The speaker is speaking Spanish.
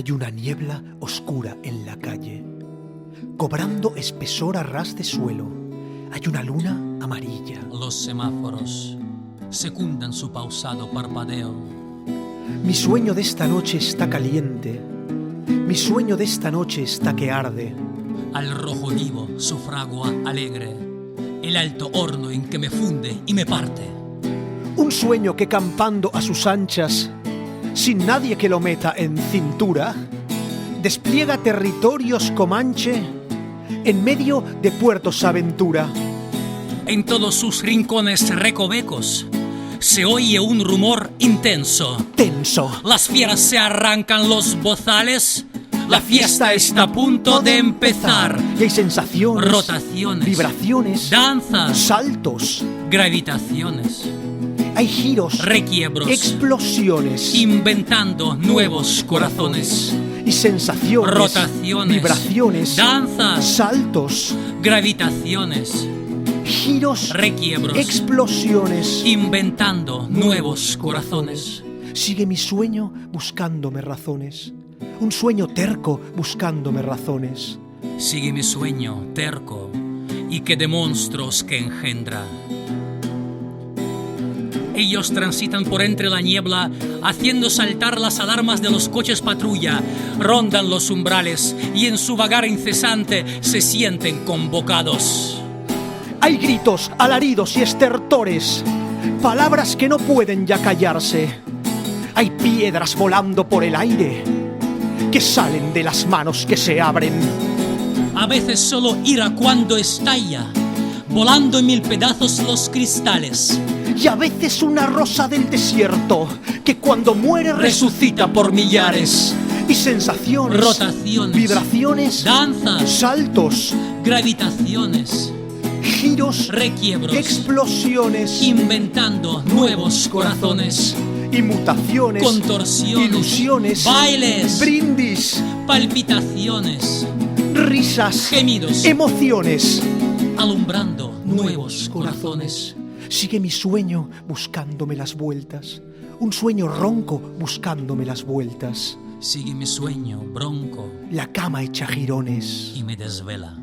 Hay una niebla oscura en la calle, cobrando espesor a ras de suelo. Hay una luna amarilla. Los semáforos secundan su pausado parpadeo. Mi sueño de esta noche está caliente. Mi sueño de esta noche está que arde. Al rojo vivo su fragua alegre, el alto horno en que me funde y me parte. Un sueño que campando a sus anchas, sin nadie que lo meta en cintura, despliega territorios comanche en medio de puertos aventura. En todos sus rincones recovecos se oye un rumor intenso. Tenso. Las fieras se arrancan los bozales. La fiesta está a punto de empezar. Y hay sensaciones, rotaciones, vibraciones, danzas, saltos, gravitaciones. hay giros, requiebros, explosiones, inventando nuevos corazones. y sensaciones, rotaciones, vibraciones, danzas, saltos, gravitaciones, giros, requiebros, explosiones. inventando nuevos corazones. Sigue mi sueño buscándome razones. Un sueño terco buscándome razones. Sigue mi sueño terco y que de monstruos que engendra. Ellos transitan por entre la niebla, haciendo saltar las alarmas de los coches patrulla, rondan los umbrales y en su vagar incesante se sienten convocados. Hay gritos, alaridos y estertores, palabras que no pueden ya callarse. Hay piedras volando por el aire que salen de las manos que se abren. A veces solo ira cuando estalla, volando en mil pedazos los cristales. Y a veces una rosa del desierto que cuando muere resucita por millares. Y sensaciones, rotaciones, vibraciones, danzas, saltos, gravitaciones, giros, requiebros, explosiones, inventando nuevos corazones. y mutaciones, contorsiones, ilusiones, bailes, brindis, palpitaciones, risas, gemidos, emociones, alumbrando nuevos corazones. Sigue mi sueño buscándome las vueltas, un sueño ronco buscándome las vueltas. Sigue mi sueño bronco La cama hecha jirones. y me desvela.